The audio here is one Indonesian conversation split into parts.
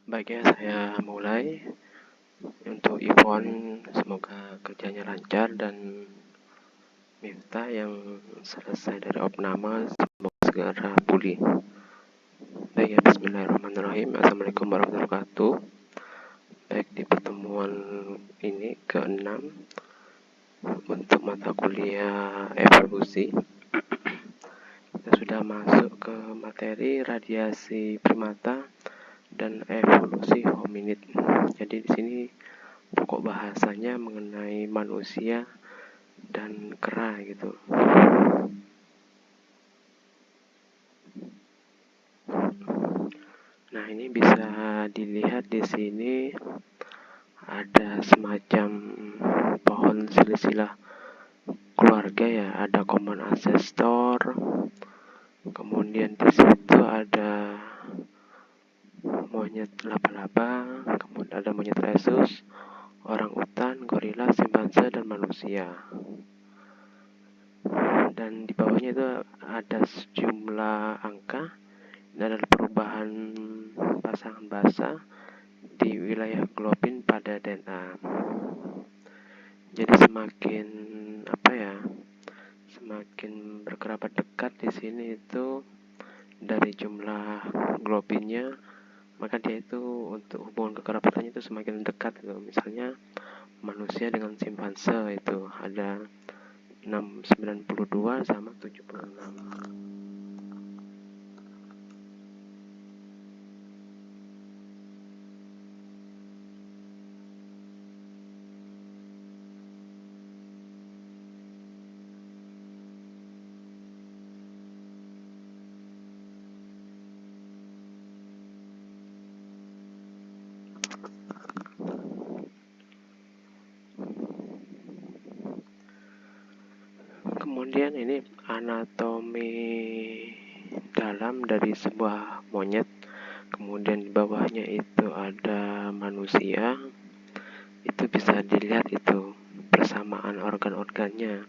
Baik ya, saya mulai. Untuk Ivon, semoga kerjanya lancar, dan Miftah yang selesai dari opname semoga segera pulih. Baik ya, bismillahirrahmanirrahim. Assalamualaikum warahmatullahi wabarakatuh. Baik, di pertemuan ini ke-6 untuk mata kuliah evolusi, kita sudah masuk ke materi radiasi primata dan evolusi hominid. Jadi di sini pokok bahasanya mengenai manusia dan kera gitu. Nah, ini bisa dilihat di sini ada semacam pohon silsilah keluarga ya, ada common ancestor. Kemudian di situ ada monyet laba-laba, kemudian ada monyet rhesus, orang utan, gorila, simpanse, dan manusia. Dan di bawahnya itu ada sejumlah angka. Ini adalah perubahan pasangan basa di wilayah globin pada DNA. Jadi semakin berkerabat dekat di sini itu dari jumlah globinnya, maka dia itu untuk hubungan kekerabatannya itu semakin dekat gitu. Misalnya manusia dengan simpanse itu ada 92 sama 76. Kemudian ini anatomi dalam dari sebuah monyet. Kemudian di bawahnya itu ada manusia. Itu bisa dilihat itu persamaan organ-organnya.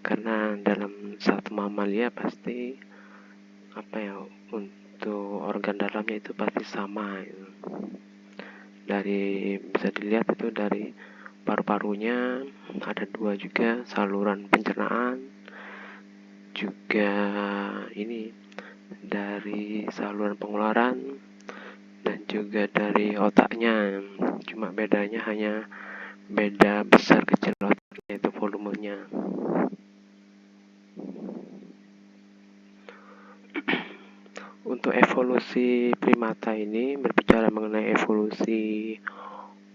Karena dalam satu mamalia pasti untuk organ dalamnya itu pasti sama. Bisa dilihat itu dari paru-parunya ada 2 juga, saluran pencernaan juga ini dari saluran pengeluaran dan juga dari otaknya. Cuma bedanya hanya beda besar kecil otaknya, itu volumenya. Untuk evolusi primata ini berbicara mengenai evolusi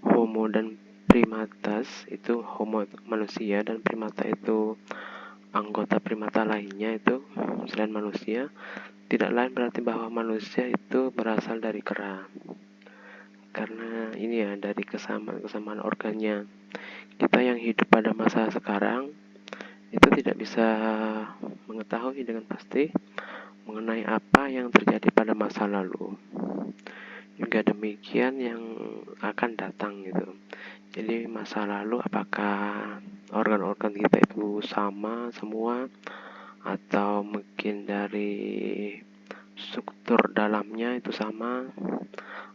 Homo dan primatas, itu Homo manusia dan primata itu anggota primata lainnya itu selain manusia. Tidak lain berarti bahwa manusia itu berasal dari kera. Karena ini ya, dari kesamaan organnya. Kita yang hidup pada masa sekarang itu tidak bisa mengetahui dengan pasti mengenai apa yang terjadi pada masa lalu. Juga demikian yang akan datang gitu. Jadi masa lalu apakah organ-organ kita itu sama semua, atau mungkin dari struktur dalamnya itu sama,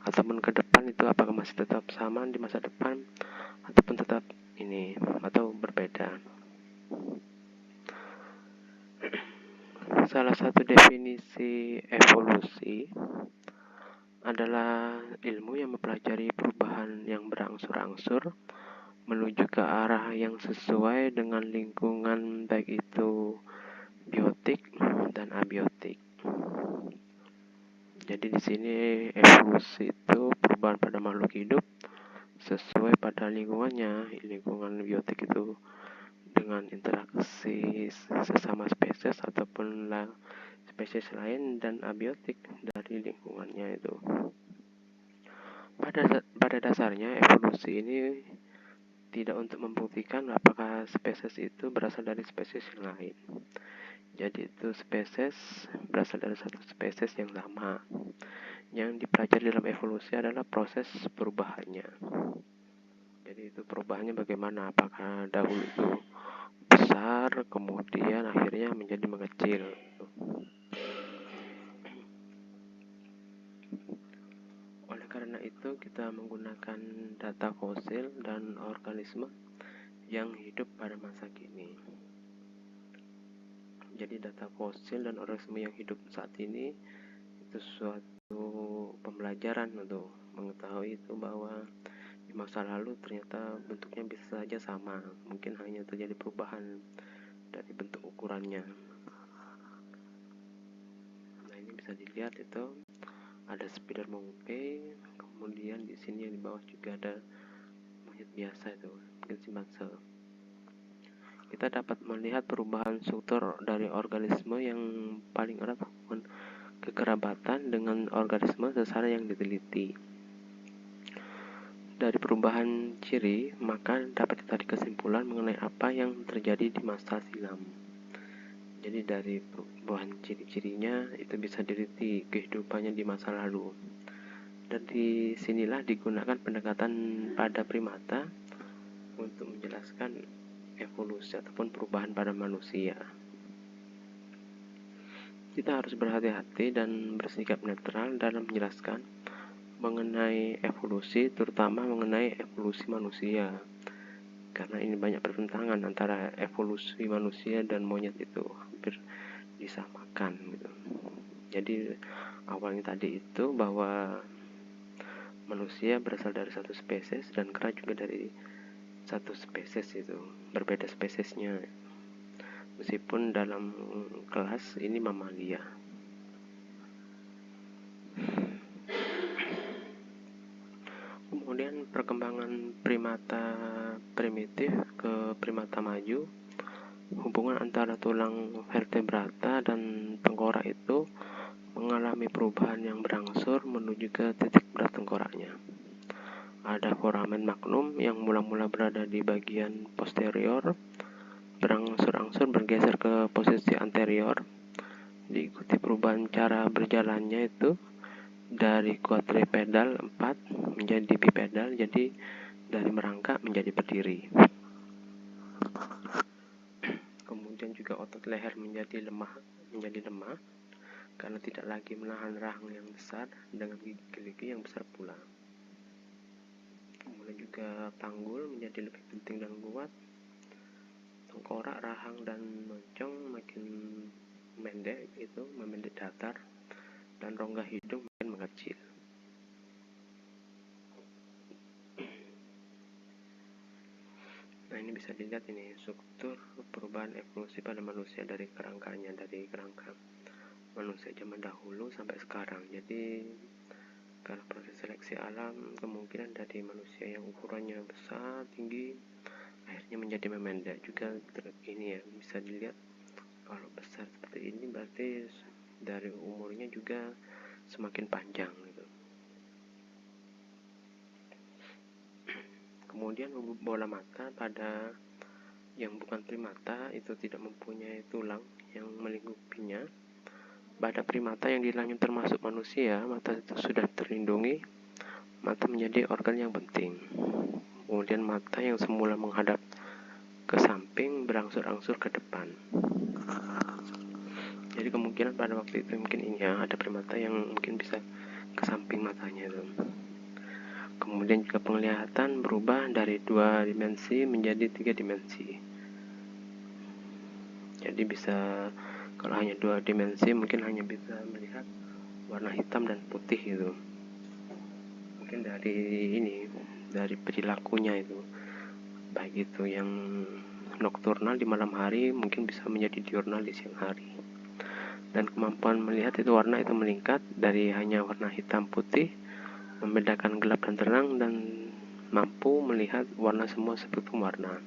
ataupun ke depan itu apakah masih tetap sama di masa depan, ataupun tetap ini atau berbeda. Salah satu definisi evolusi adalah ilmu yang mempelajari perubahan yang berangsur-angsur menuju ke arah yang sesuai dengan lingkungan, baik itu biotik dan abiotik. Jadi di sini evolusi itu perubahan pada makhluk hidup sesuai pada lingkungannya. Lingkungan biotik itu dengan interaksi sesama spesies ataupun spesies lain, dan abiotik dari lingkungannya itu. Pada dasarnya evolusi ini tidak untuk membuktikan apakah spesies itu berasal dari spesies yang lain. Jadi itu spesies berasal dari satu spesies yang sama. Yang dipelajari dalam evolusi adalah proses perubahannya. Jadi itu perubahannya bagaimana, apakah dahulu itu besar kemudian akhirnya menjadi mengecil. Oleh karena itu itu kita menggunakan data fosil dan organisme yang hidup pada masa kini. Jadi data fosil dan organisme yang hidup saat ini itu suatu pembelajaran untuk mengetahui itu bahwa di masa lalu ternyata bentuknya bisa saja sama, mungkin hanya terjadi perubahan dari bentuk ukurannya. Nah, ini bisa dilihat itu ada spider monkey, kemudian di sini yang di bawah juga ada monyet biasa itu, mungkin chimpanzee. Kita dapat melihat perubahan struktur dari organisme yang paling erat hubungan kekerabatan dengan organisme sesar yang diteliti. Dari perubahan ciri, maka dapat ditarik kesimpulan mengenai apa yang terjadi di masa silam. Jadi dari perubahan ciri-cirinya itu bisa diteliti kehidupannya di masa lalu. Dan di sinilah digunakan pendekatan pada primata untuk menjelaskan evolusi ataupun perubahan pada manusia. Kita harus berhati-hati dan bersikap netral dalam menjelaskan mengenai evolusi, terutama mengenai evolusi manusia, karena ini banyak pertentangan antara evolusi manusia dan monyet, itu hampir disamakan gitu. Jadi awalnya tadi itu bahwa manusia berasal dari satu spesies dan kera juga dari satu spesies, itu berbeda spesiesnya, meskipun dalam kelas ini mamalia. Kemudian perkembangan primata primitif ke primata maju, hubungan antara tulang vertebrata dan tengkorak itu mengalami perubahan yang berangsur menuju ke titik berat tengkoraknya. Ada foramen magnum yang mula-mula berada di bagian posterior, berangsur-angsur bergeser ke posisi anterior, diikuti perubahan cara berjalannya itu dari quadrupedal 4 menjadi bipedal, jadi dari merangkak menjadi berdiri. Kemudian juga otot leher menjadi lemah karena tidak lagi menahan rahang yang besar dengan gigi-gigi yang besar pula. Kemudian juga panggul menjadi lebih penting dan kuat. Tengkorak, rahang, dan moncong makin memendek datar, dan rongga hidung makin mengecil. Nah, ini bisa dilihat ini struktur perubahan evolusi pada manusia dari kerangka manusia zaman dahulu sampai sekarang. Jadi karena proses seleksi alam, kemungkinan dari manusia yang ukurannya besar, tinggi, akhirnya menjadi memendek juga. Ini ya bisa dilihat, kalau besar seperti ini berarti dari umurnya juga semakin panjang gitu. Kemudian bola mata pada yang bukan primata itu tidak mempunyai tulang yang melingkupinya. Pada primata yang dibilang termasuk manusia, mata itu sudah terlindungi. Mata menjadi organ yang penting. Kemudian mata yang semula menghadap ke samping berangsur-angsur ke depan. Jadi kemungkinan pada waktu itu mungkin ini ya, ada primata yang mungkin bisa ke samping matanya itu. Kemudian juga penglihatan berubah dari 2 dimensi menjadi 3 dimensi. Jadi bisa, kalau hanya 2 dimensi mungkin hanya bisa melihat warna hitam dan putih gitu. Mungkin dari perilakunya itu, baik itu yang nokturnal di malam hari mungkin bisa menjadi diurnal di siang hari. Dan kemampuan melihat itu warna itu meningkat dari hanya warna hitam putih, membedakan gelap dan terang, dan mampu melihat warna semua spektrum warna.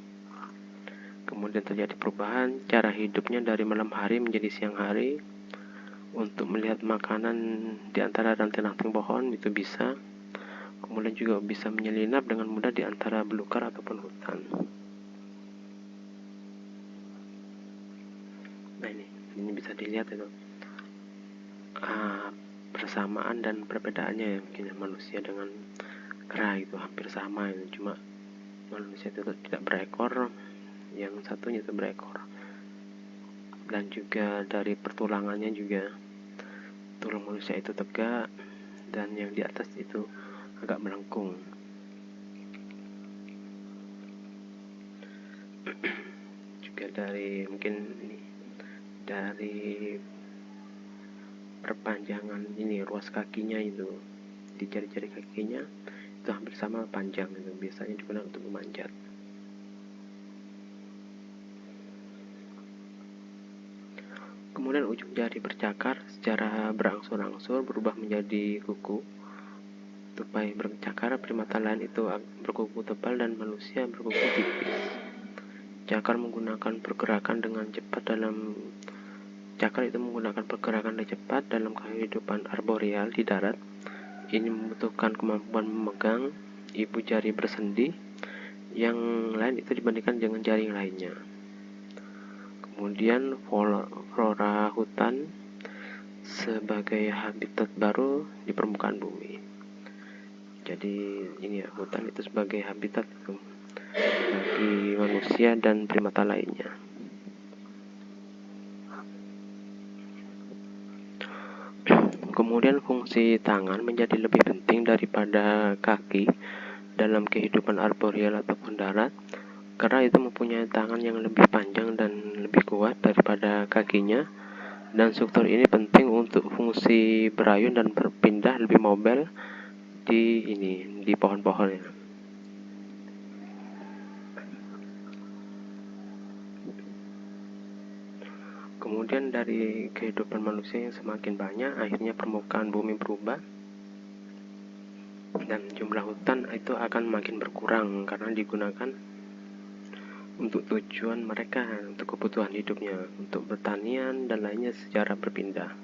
Kemudian terjadi perubahan cara hidupnya dari malam hari menjadi siang hari. Untuk melihat makanan di antara ranting-ranting pohon itu bisa. Kemudian juga bisa menyelinap dengan mudah di antara belukar ataupun hutan. Nah, ini bisa dilihat itu persamaan dan perbedaannya ya, mungkin manusia dengan kera itu hampir sama itu, cuma manusia itu tidak berekor, yang satunya itu berekor. Dan juga dari pertulangannya juga tulang manusia itu tegak, dan yang di atas itu agak melengkung. Juga dari mungkin ini dari perpanjangan ini ruas kakinya itu, di jari-jari kakinya itu hampir sama panjang, itu biasanya digunakan untuk memanjat. Kemudian ujung jari bercakar secara berangsur-angsur berubah menjadi kuku. Tupai bercakar, primata lain itu berkuku tebal dan manusia berkuku tipis. Cakar menggunakan pergerakan dengan cepat dalam Cakar itu menggunakan pergerakan yang cepat dalam kehidupan arboreal di darat. Ini membutuhkan kemampuan memegang ibu jari bersendi yang lain itu dibandingkan dengan jari yang lainnya. Kemudian flora hutan sebagai habitat baru di permukaan bumi. Jadi ini ya, hutan itu sebagai habitat itu bagi manusia dan primata lainnya. Kemudian fungsi tangan menjadi lebih penting daripada kaki dalam kehidupan arboreal ataupun darat, karena itu mempunyai tangan yang lebih panjang dan lebih kuat daripada kakinya, dan struktur ini penting untuk fungsi berayun dan berpindah lebih mobile di pohon-pohonnya. Kemudian dari kehidupan manusia yang semakin banyak, akhirnya permukaan bumi berubah dan jumlah hutan itu akan makin berkurang karena digunakan untuk tujuan mereka, untuk kebutuhan hidupnya, untuk pertanian dan lainnya secara berpindah.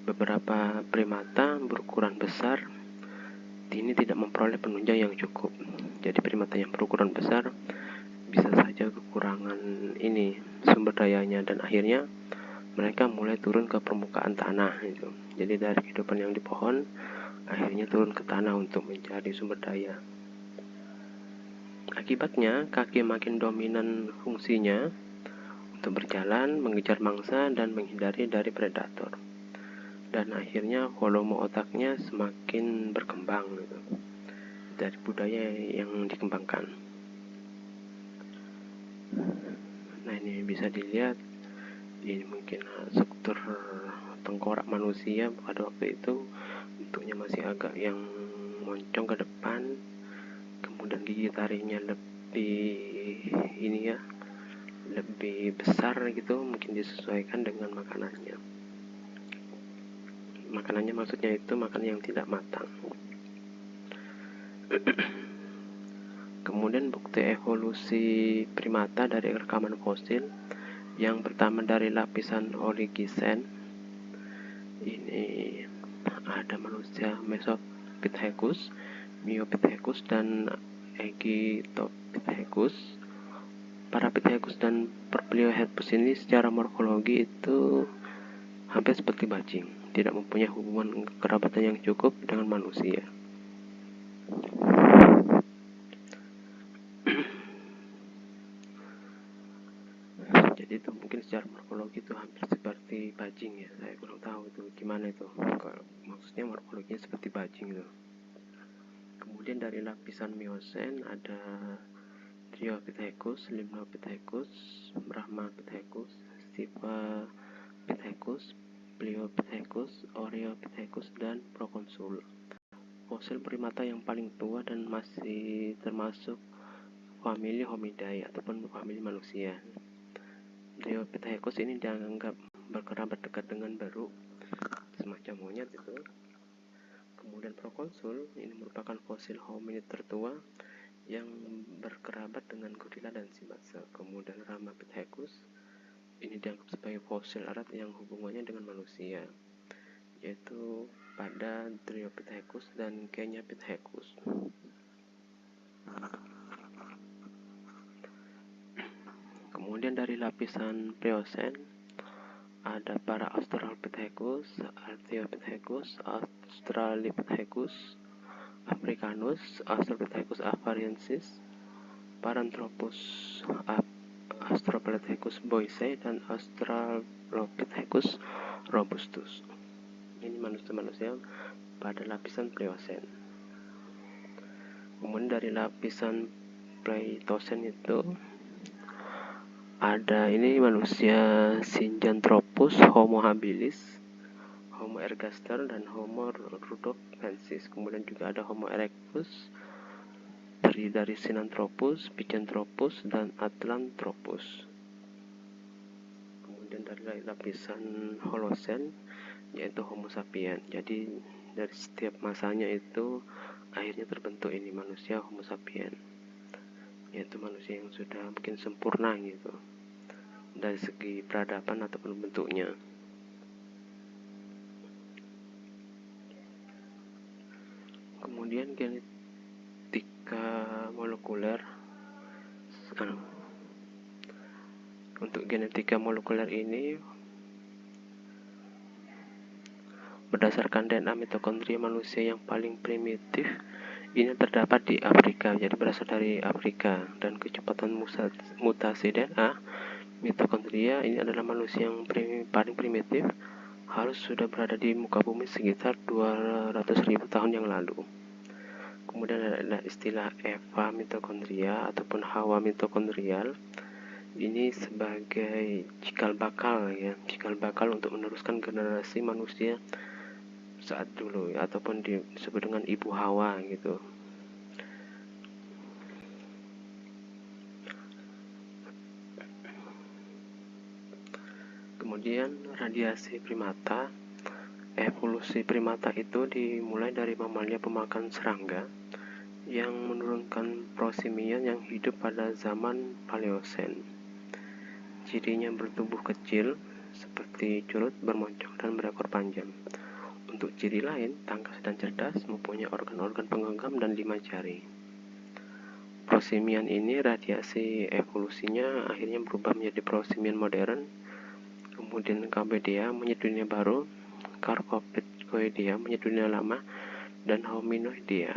Beberapa primata berukuran besar ini tidak memperoleh penunjang yang cukup. Jadi primata yang berukuran besar bisa saja kekurangan ini sumber dayanya, dan akhirnya mereka mulai turun ke permukaan tanah itu. Jadi dari kehidupan yang di pohon akhirnya turun ke tanah untuk mencari sumber daya. Akibatnya kaki makin dominan fungsinya untuk berjalan, mengejar mangsa, dan menghindari dari predator. Dan akhirnya volume otaknya semakin berkembang gitu, dari budaya yang dikembangkan. Nah, ini bisa dilihat, ini mungkin struktur tengkorak manusia pada waktu itu bentuknya masih agak yang moncong ke depan, kemudian gigi taringnya lebih besar gitu, mungkin disesuaikan dengan makanannya maksudnya itu makanan yang tidak matang. Kemudian bukti evolusi primata dari rekaman fosil. Yang pertama dari lapisan Oligocene, ini ada manusia Mesopithecus, Miyopithecus, dan Ecdypithecus. Parapithecus dan Pliohelpus ini secara morfologi itu hampir seperti bajing, tidak mempunyai hubungan kekerabatan yang cukup dengan manusia. Jadi itu mungkin secara morfologi itu hampir seperti bajing ya, saya kurang tahu itu gimana itu, maksudnya morfologinya seperti bajing itu. Kemudian dari lapisan Miocene ada Dryopithecus, Limnopithecus, Brahmapithecus, Stipapithecus, Pliopithecus, Oreopithecus, dan Proconsul. Fosil primata yang paling tua dan masih termasuk famili Homidae ataupun famili manusia. Dryopithecus ini dianggap berkerabat dekat dengan beruk, semacam monyet itu. Kemudian Proconsul ini merupakan fosil hominid tertua yang berkerabat dengan gorila dan simpanse. Kemudian Ramapithecus ini dianggap sebagai fosil erat yang hubungannya dengan manusia, yaitu pada Dryopithecus dan Kenyapithecus. Kemudian dari lapisan Pliocene ada para Australopithecus, Archaeopithecus, Australopithecus africanus, Australopithecus avariensis, Paranthropus Australopithecus boisei, dan Australopithecus robustus. Ini manusia-manusia pada lapisan Pliocene. Kemudian dari lapisan Pleistocene itu ada ini manusia Sinjanthropus, Homo habilis, Homo ergaster, dan Homo rudolfensis. Kemudian juga ada Homo erectus, terdiri dari Sinanthropus, Picentropus, dan Atlanthropus. Kemudian dari lapisan Holocene yaitu Homo sapiens. Jadi dari setiap masanya itu akhirnya terbentuk ini manusia Homo sapiens, yaitu manusia yang sudah mungkin sempurna gitu dari segi peradaban ataupun bentuknya. Kemudian genetika molekuler. Untuk genetika molekuler ini berdasarkan DNA mitokondria manusia yang paling primitif ini terdapat di Afrika, jadi berasal dari Afrika, dan kecepatan mutasi DNA mitokondria ini adalah manusia yang paling primitif harus sudah berada di muka bumi sekitar 200.000 tahun yang lalu. Kemudian ada istilah Eva mitokondria ataupun Hawa mitokondrial. Ini sebagai cikal bakal untuk meneruskan generasi manusia saat dulu ataupun disebut dengan Ibu Hawa gitu. Kemudian radiasi primata. Evolusi primata itu dimulai dari mamalia pemakan serangga yang menurunkan prosimian yang hidup pada zaman Paleosen. Cirinya bertubuh kecil seperti curut, bermoncong, dan berekor panjang. Untuk ciri lain, tangkas dan cerdas, mempunyai organ-organ penggenggam dan 5 jari. Prosimian ini radiasi evolusinya akhirnya berubah menjadi prosimian modern. Kemudian Cambodea menjadi dunia baru, Carcopteroidea menjadi dunia lama, dan Hominoidea.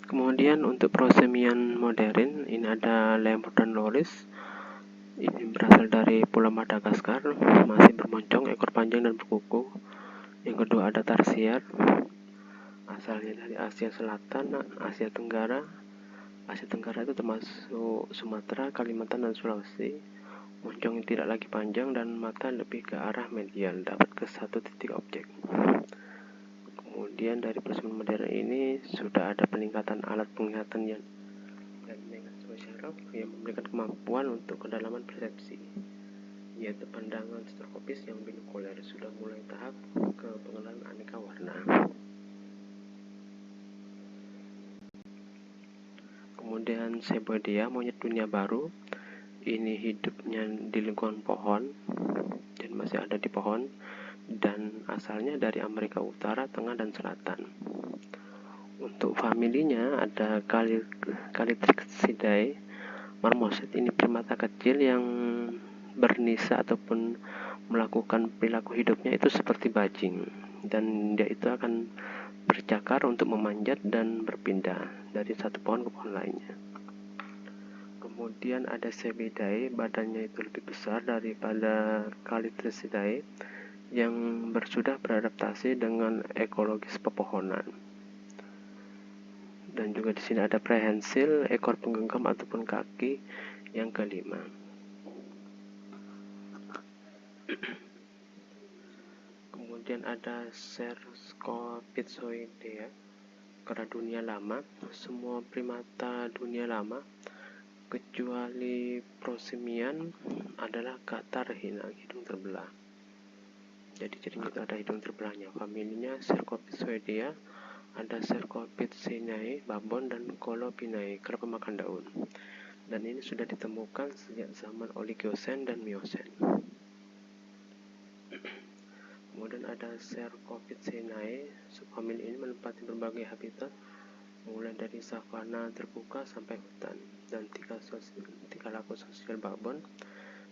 Kemudian untuk prosimian modern ini ada Lemur dan Loris. Ini berasal dari Pulau Madagaskar, masih bermoncong, ekor panjang dan berkuku. Yang kedua ada Tarsier, asalnya dari Asia Selatan, Asia Tenggara. Asia Tenggara itu termasuk Sumatera, Kalimantan, dan Sulawesi. Moncong yang tidak lagi panjang dan mata lebih ke arah medial, dapat ke satu titik objek. Kemudian dari prosimian modern ini sudah ada peningkatan alat penglihatan yang yang memberikan kemampuan untuk kedalaman persepsi, yaitu pandangan strobis yang binokuler, sudah mulai tahap ke pengenalan aneka warna. Kemudian Seboidea, monyet dunia baru, ini hidupnya di lingkungan pohon dan masih ada di pohon, dan asalnya dari Amerika Utara, Tengah, dan Selatan. Untuk familinya ada Callitrichidae marmoset. Ini primata kecil yang bernisa ataupun melakukan perilaku hidupnya itu seperti bajing, dan dia itu akan bercakar untuk memanjat dan berpindah dari satu pohon ke pohon lainnya. Kemudian ada Cebidae, badannya itu lebih besar daripada Callitrichidae yang sudah beradaptasi dengan ekologis pepohonan. Dan juga di sini ada prehensil, ekor penggenggam ataupun kaki yang kelima. Kemudian ada Cercospitzoidea, kera dunia lama. Semua primata dunia lama kecuali prosimian adalah katarrhina, hidung terbelah. Jadi cirinya itu ada hidung terbelahnya. Familinya Cercospitzoidea, ada Cercospitznae, babon, dan Colobinae, kera pemakan daun. Dan ini sudah ditemukan sejak zaman Oligocene dan Miocene. Kemudian ada Cercospitznae. Subfamili ini menempati berbagai habitat, mulai dari savana terbuka sampai hutan, dan tingkah laku sosial babon.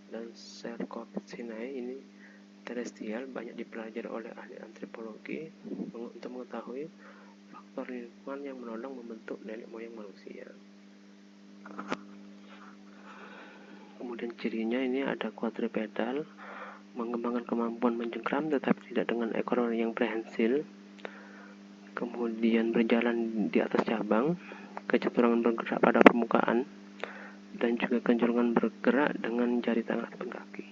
Dan Cercospitznae ini terestrial, banyak dipelajari oleh ahli antropologi untuk mengetahui faktor lingkungan yang menolong membentuk nenek moyang manusia. Kemudian cirinya ini ada quadrupedal, mengembangkan kemampuan mencengkram tetapi tidak dengan ekor yang prehensil. Kemudian berjalan di atas cabang, kecenderungan bergerak pada permukaan, dan juga kecenderungan bergerak dengan jari tangan ataupun kaki.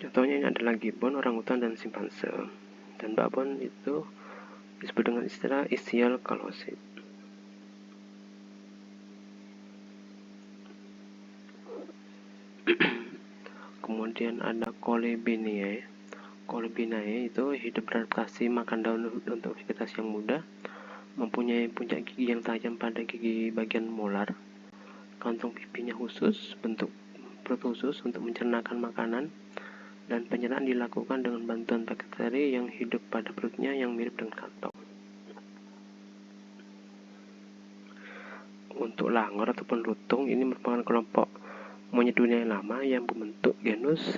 Contohnya ini adalah gibbon, orangutan, dan simpanse. Dan babon itu disebut dengan istilah ischial calosid. Kemudian ada Colibinae. Colibinae itu hidup beradaptasi makan daun untuk vegetasi yang muda, mempunyai puncak gigi yang tajam pada gigi bagian molar, kantong pipinya khusus, bentuk perut khusus untuk mencernakan makanan, dan penyerahan dilakukan dengan bantuan bakteri yang hidup pada perutnya yang mirip dengan kantong. Untuk langor ataupun lutung, ini merupakan kelompok monyet dunia yang lama yang membentuk genus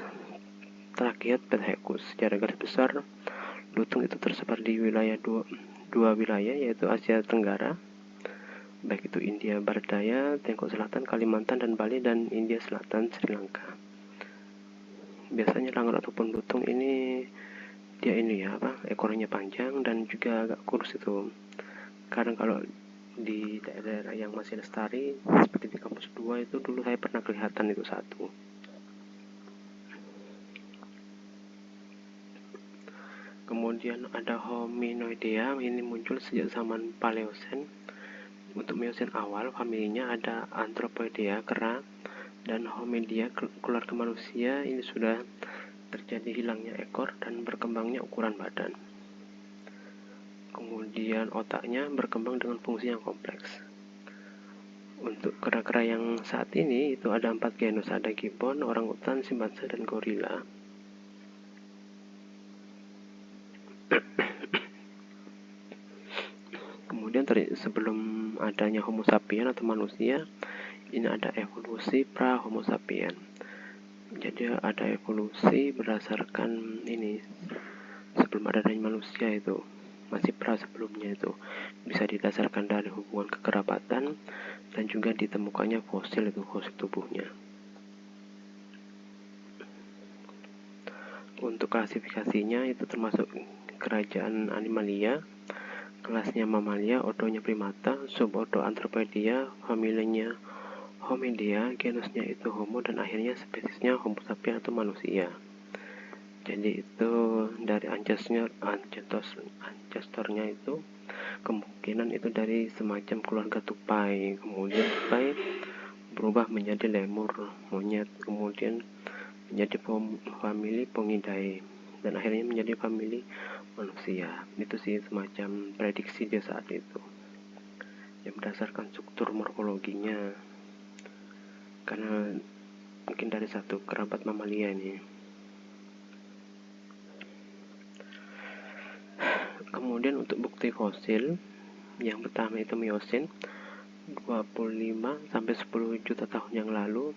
Tracheopithecus. Secara garis besar, lutung itu tersebar di wilayah dua wilayah, yaitu Asia Tenggara, baik itu India Barat Daya, Tiongkok Selatan, Kalimantan dan Bali, dan India Selatan, Sri Lanka. Biasanya langor ataupun lutung ini dia ekornya panjang dan juga agak kurus itu. Kadang kalau di daerah yang masih lestari seperti di kampus 2 itu dulu saya pernah kelihatan itu satu. Kemudian ada Hominoidea, ini muncul sejak zaman Paleosen. Untuk Miocene awal, familinya ada Anthropoidea, kera, dan Homidea, keluarga manusia. Ini sudah terjadi hilangnya ekor dan berkembangnya ukuran badan. Kemudian otaknya berkembang dengan fungsi yang kompleks. Untuk kera-kera yang saat ini itu ada 4 genus, ada gibbon, orangutan, simpanse, dan gorila. Kemudian sebelum adanya Homo sapien atau manusia, ini ada evolusi pra Homo sapien. Jadi ada evolusi berdasarkan ini sebelum adanya manusia itu, masih pra sebelumnya itu bisa didasarkan dari hubungan kekerabatan dan juga ditemukannya fosil tubuhnya. Untuk klasifikasinya itu termasuk kerajaan Animalia, kelasnya Mamalia, ordonya Primata, subordo Anthropoidea, familinya Homidea, genusnya itu Homo, dan akhirnya spesiesnya Homo sapiens atau manusia. Jadi itu dari ancestornya itu kemungkinan itu dari semacam keluarga tupai, kemudian tupai berubah menjadi lemur, monyet, kemudian menjadi famili Pongidae, dan akhirnya menjadi famili manusia. Itu sih semacam prediksi dia saat itu yang berdasarkan struktur morfologinya, karena mungkin dari satu kerabat mamalia ini. Kemudian untuk bukti fosil, yang pertama itu Miocene 25 sampai 10 juta tahun yang lalu.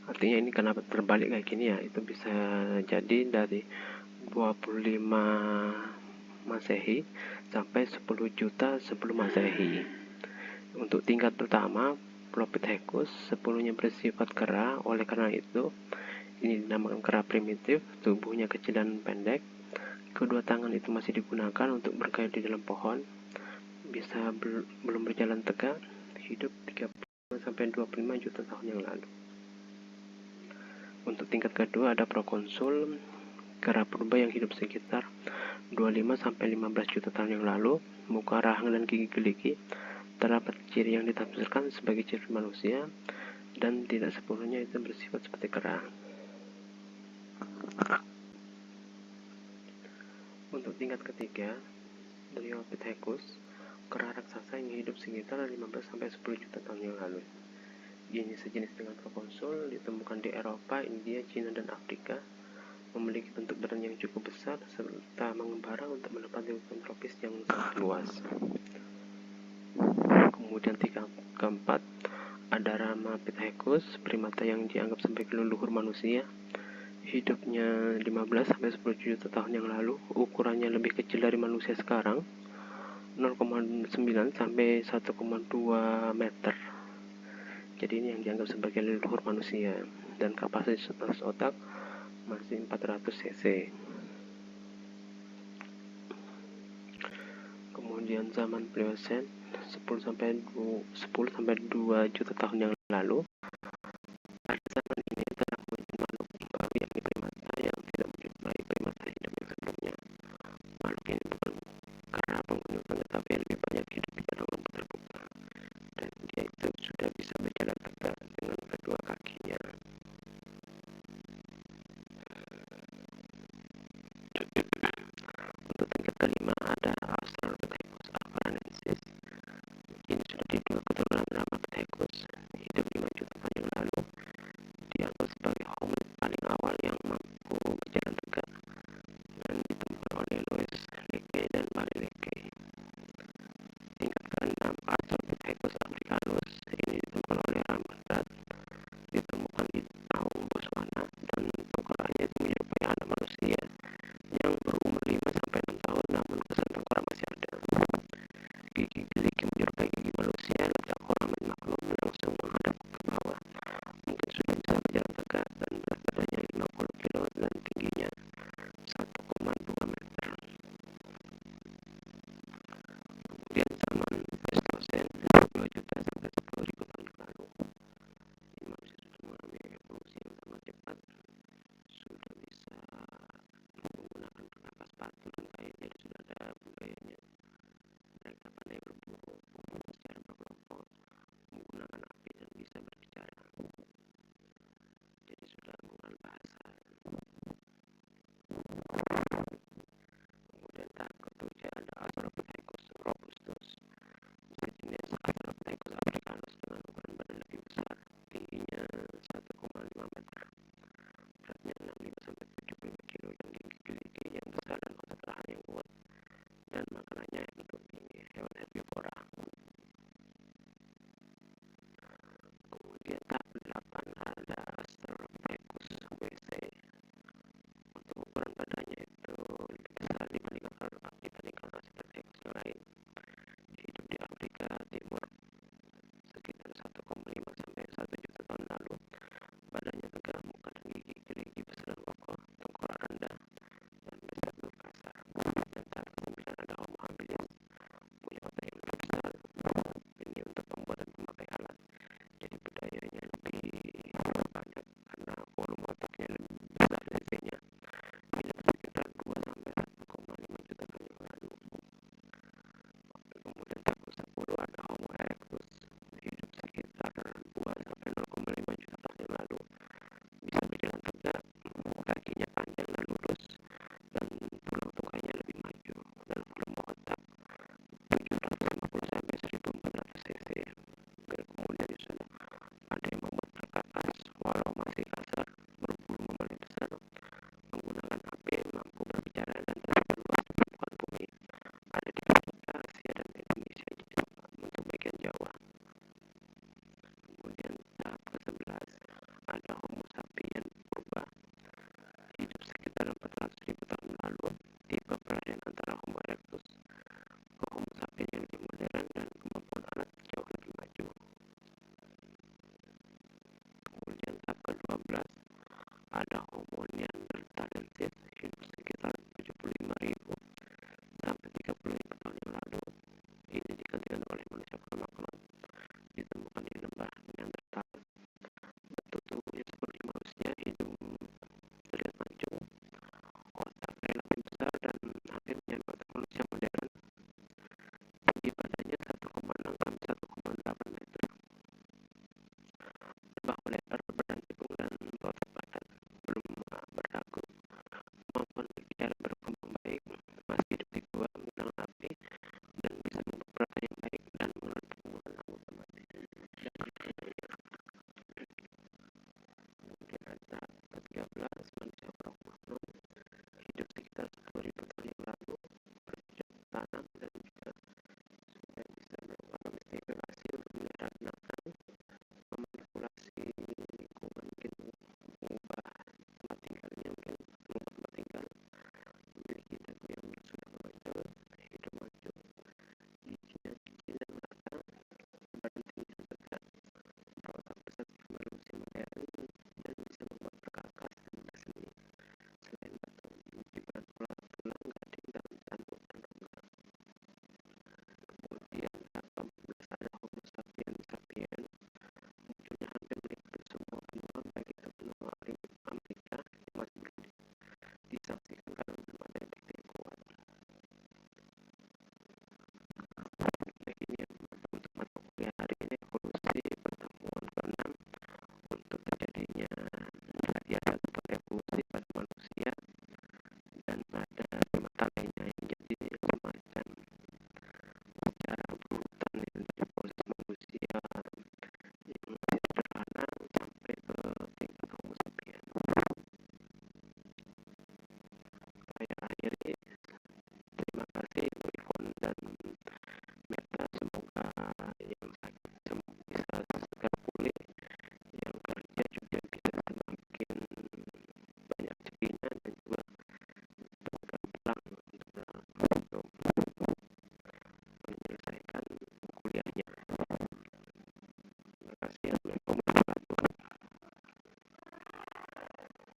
Artinya ini kenapa terbalik kayak gini ya, itu bisa jadi dari 25 Masehi sampai 10 juta sebelum Masehi. Untuk tingkat pertama Propithecus, sepuluhnya bersifat kera, oleh karena itu ini dinamakan kera primitif, tubuhnya kecil dan pendek. Kedua tangan itu masih digunakan untuk berkayuh di dalam pohon, bisa belum berjalan tegak, hidup 30 sampai 25 juta tahun yang lalu. Untuk tingkat kedua ada Proconsul, kera purba yang hidup sekitar 25 sampai 15 juta tahun yang lalu, muka rahang dan gigi geligi, terdapat ciri yang ditafsirkan sebagai ciri manusia, dan tidak sepenuhnya itu bersifat seperti kera. Untuk tingkat ketiga, Dryopithecus, kera raksasa yang hidup sekitar 15 sampai 10 juta tahun yang lalu. Ini sejenis dengan Proconsul, ditemukan di Eropa, India, Cina, dan Afrika, memiliki bentuk badan yang cukup besar serta mengembara untuk menempati hutan tropis yang sangat luas. Kemudian tingkat keempat ada Ramapithecus, primata yang dianggap sebagai leluhur manusia. Hidupnya 15 sampai 10 juta tahun yang lalu, ukurannya lebih kecil dari manusia sekarang, 0,9 sampai 1,2 meter. Jadi ini yang dianggap sebagai leluhur manusia, dan kapasitas otak masih 400 cc. Kemudian zaman Pliocene 10 sampai 2 juta tahun yang lalu. Pada zaman ini telah muncul makhluk baru, yakni primata, yang tidak menyerupai primata hidup yang sebelumnya. Makhluk ini bukan karena penghuni tetapi lebih banyak hidup di padang rumput terbuka, dan dia itu sudah bisa berjalan tegak dengan kedua kakinya. Untuk tingkat kelima ada Australopithecus afarensis. Ini sudah diduga keturunan Ramapithecus, hidup 5 juta tahun yang lalu. Dianggap sebagai hominid paling awal yang mampu berjalan tegak, dan ditemukan oleh Louis Leakey dan Barry Leakey. Tingkat keenam Australopithecus